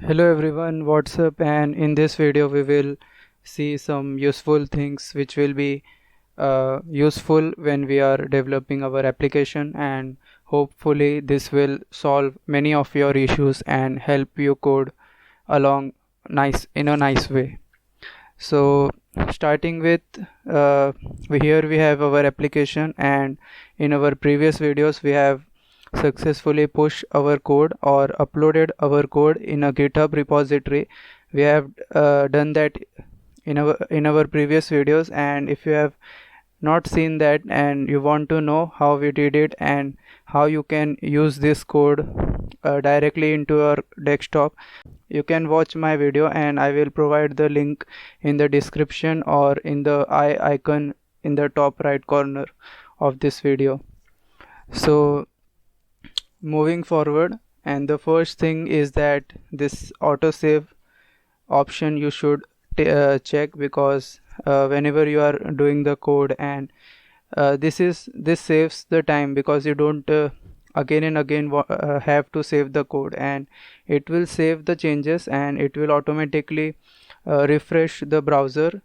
Hello everyone, what's up? And in this video we will see some useful things which will be useful when we are developing our application, and hopefully this will solve many of your issues and help you code along in a nice way. So starting with here we have our application, and in our previous videos we have successfully pushed our code or uploaded our code in a GitHub repository. We have done that in our previous videos, and if you have not seen that and you want to know how we did it and how you can use this code directly into your desktop, you can watch my video, and I will provide the link in the description or in the eye icon in the top right corner of this video. So moving forward, and the first thing is that this autosave option you should check, because whenever you are doing the code, and this saves the time, because you don't again and again have to save the code, and it will save the changes and it will automatically refresh the browser,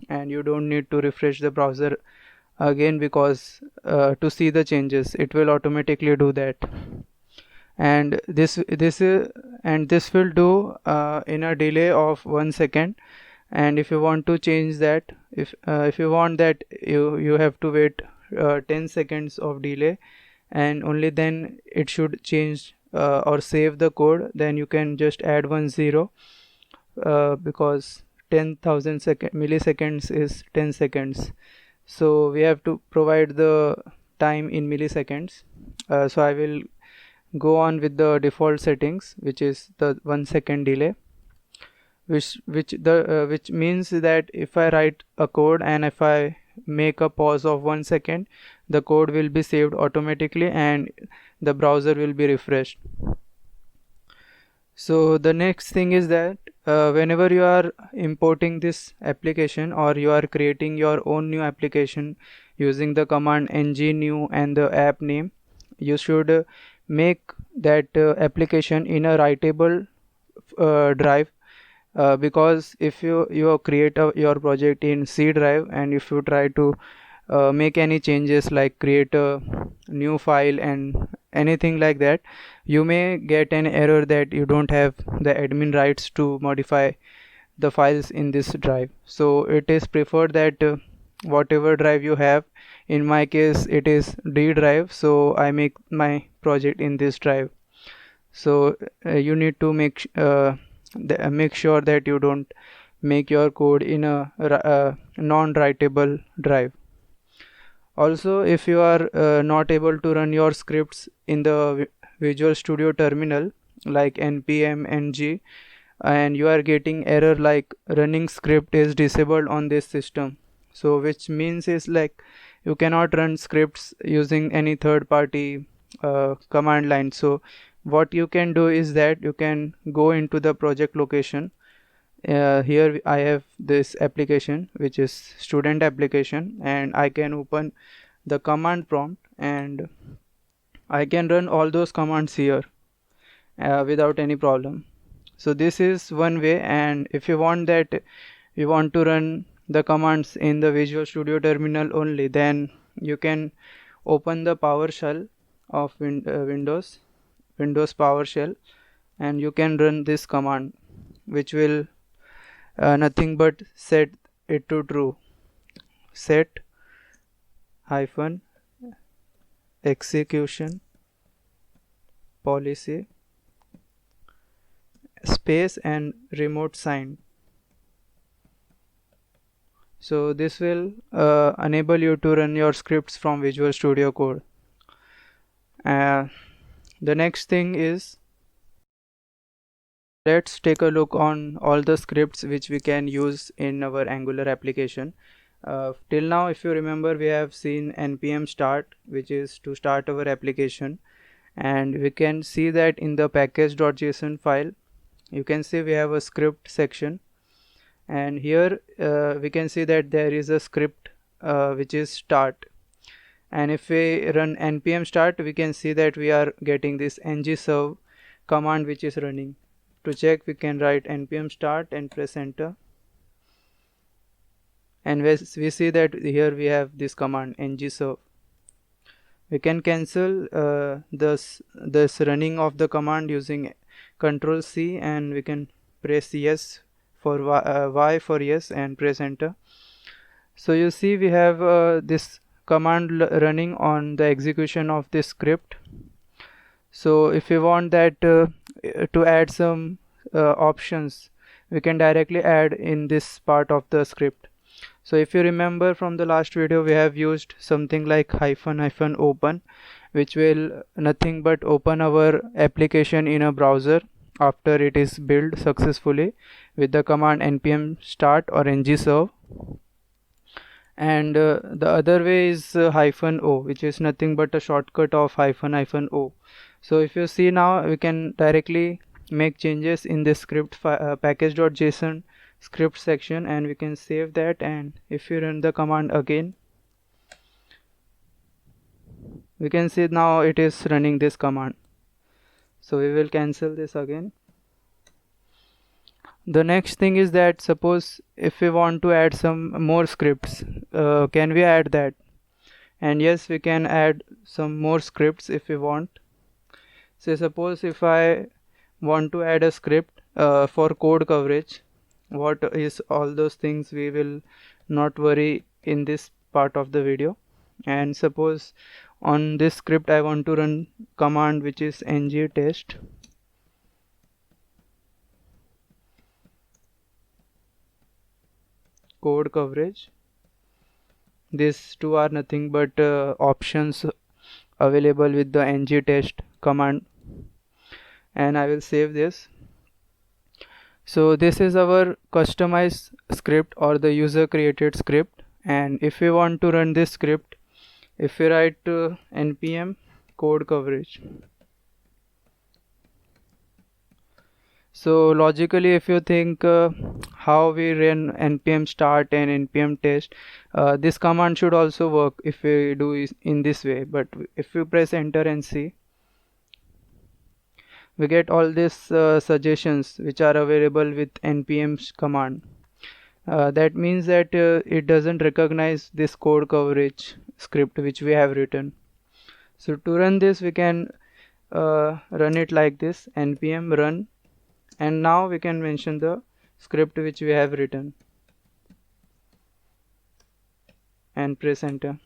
and you don't need to refresh the browser again, because to see the changes it will automatically do that. And this will do in a delay of 1 second. And if you want to change that, if you want that, you have to wait 10 seconds of delay, and only then it should change or save the code. Then you can just add 10 because 10,000 milliseconds is 10 seconds, so we have to provide the time in milliseconds. So I will go on with the default settings, which is the 1 second delay, which means that if I write a code and if I make a pause of 1 second, the code will be saved automatically and the browser will be refreshed. So the next thing is that whenever you are importing this application or you are creating your own new application using the command ng-new and the app name, you should make that application in a writable drive, because if you create your project in C drive, and if you try to make any changes like create a new file and anything like that, you may get an error that you don't have the admin rights to modify the files in this drive. So it is preferred that whatever drive you have, in my case it is D drive, so I make my project in this drive. So you need to make sure that you don't make your code in a non-writable drive. Also, if you are not able to run your scripts in the Visual Studio terminal like npm ng, and you are getting error like running script is disabled on this system, so which means is like you cannot run scripts using any third party command line. So what you can do is that you can go into the project location. Here I have this application which is student application, and I can open the command prompt and I can run all those commands here without any problem. So this is one way, and if you want to run the commands in the Visual Studio terminal only, then you can open the PowerShell of Windows PowerShell, and you can run this command, which will nothing but set it to true. Set hyphen execution policy space and remote sign. So this will enable you to run your scripts from Visual Studio Code. The next thing is, let's take a look on all the scripts which we can use in our Angular application. Till now, if you remember, we have seen npm start, which is to start our application, and we can see that in the package.json file you can see we have a script section, and here we can see that there is a script which is start. And if we run npm start, we can see that we are getting this ngserve command which is running. To check, we can write npm start and press enter, and we see that here we have this command ngserve. We can cancel this running of the command using Control C, and we can press yes for y for yes and press enter. So you see we have this command running on the execution of this script. So if we want that to add some options, we can directly add in this part of the script. So if you remember from the last video, we have used something like ---- open, which will nothing but open our application in a browser after it is built successfully with the command npm start or ngserve. And the other way is -o, which is nothing but a shortcut of --o. So if you see now, we can directly make changes in this script package.json script section, and we can save that. And if you run the command again, we can see now it is running this command. So we will cancel this again. The next thing is that suppose if we want to add some more scripts, can we add that? And yes, we can add some more scripts if we want. So suppose if I want to add a script for code coverage, what is all those things we will not worry in this part of the video. And suppose on this script I want to run command which is ng test. Code coverage. These two are nothing but options available with the ng test command, and I will save this. So this is our customized script or the user created script. And if we want to run this script, if we write npm code coverage, so logically if you think how we run npm start and npm test, this command should also work if we do in this way. But if you press enter and see, we get all these suggestions which are available with npm's command. That means that it doesn't recognize this code coverage script which we have written. So to run this, we can run it like this, npm run, and now we can mention the script which we have written and press enter,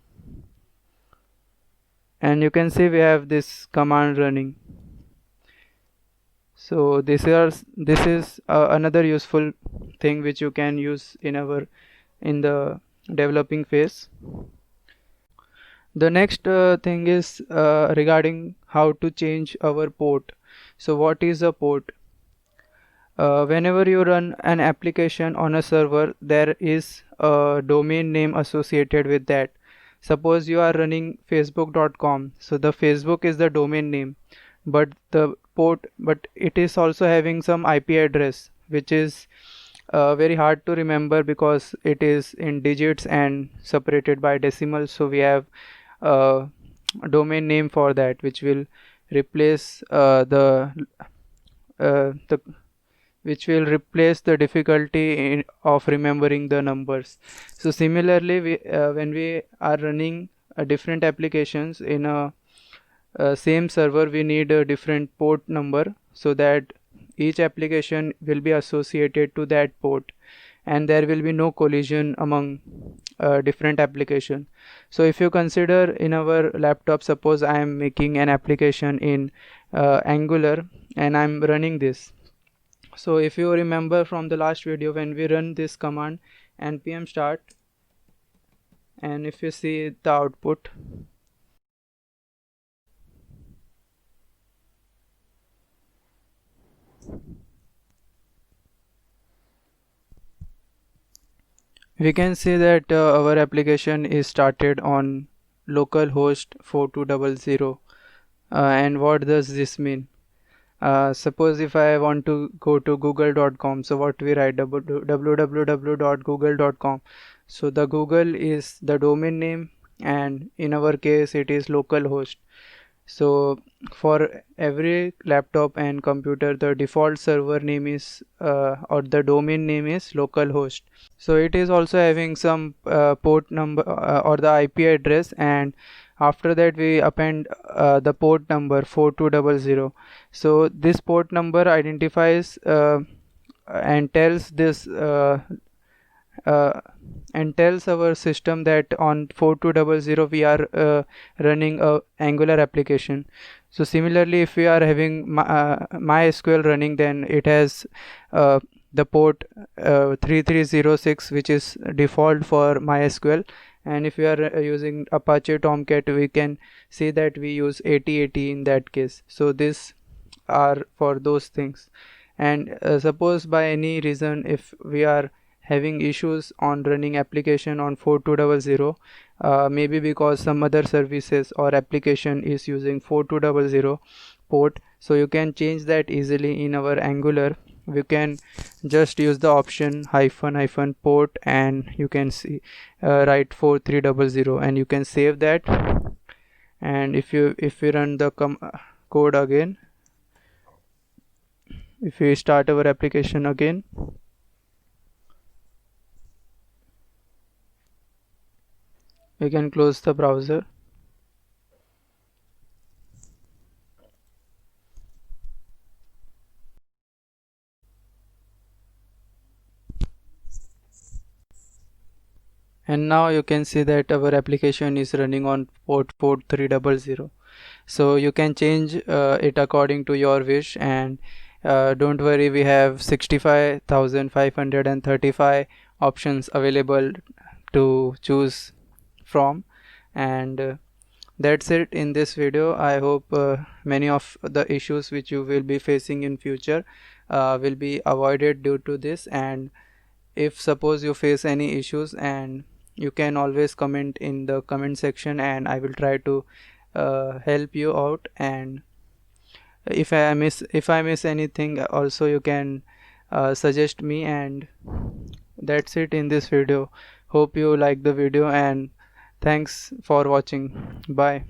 and you can see we have this command running. So this is another useful thing which you can use in the developing phase. The next thing is regarding how to change our port. So what is a port? Whenever you run an application on a server, there is a domain name associated with that. Suppose you are running facebook.com, so the Facebook is the domain name, but it is also having some IP address which is very hard to remember because it is in digits and separated by decimals. So we have a domain name for that which will replace the difficulty of remembering the numbers. So similarly, when we are running different applications in a same server, we need a different port number so that each application will be associated to that port and there will be no collision among different application. So if you consider in our laptop, suppose I am making an application in Angular and I'm running this. So if you remember from the last video, when we run this command npm start, and if you see the output, we can see that our application is started on localhost 4200. And what does this mean? Suppose if I want to go to google.com, so what we write, www.google.com. so the Google is the domain name, and in our case it is localhost. So for every laptop and computer, the default server name is or the domain name is localhost. So it is also having some port number or the IP address, and after that we append the port number 4200. So this port number identifies and tells this uh, and tells our system that on 4200 we are running a Angular application. So similarly, if we are having MySQL running, then it has uh, the port 3306, which is default for MySQL. And if we are using Apache Tomcat, we can see that we use 8080 in that case. So this are for those things. And suppose by any reason if we are having issues on running application on 4200, maybe because some other services or application is using 4200 port, so you can change that easily in our Angular. We can just use the option hyphen hyphen port, and you can see write 4300, and you can save that. And if you run the code again, if we start our application again, we can close the browser. And now you can see that our application is running on port 4300. So you can change it according to your wish. And don't worry, we have 65,535 options available to choose from. And that's it in this video. I hope many of the issues which you will be facing in future will be avoided due to this. And if suppose you face any issues, and you can always comment in the comment section, and I will try to help you out. And if I miss anything also, you can suggest me. And that's it in this video. Hope you like the video, and thanks for watching. Bye.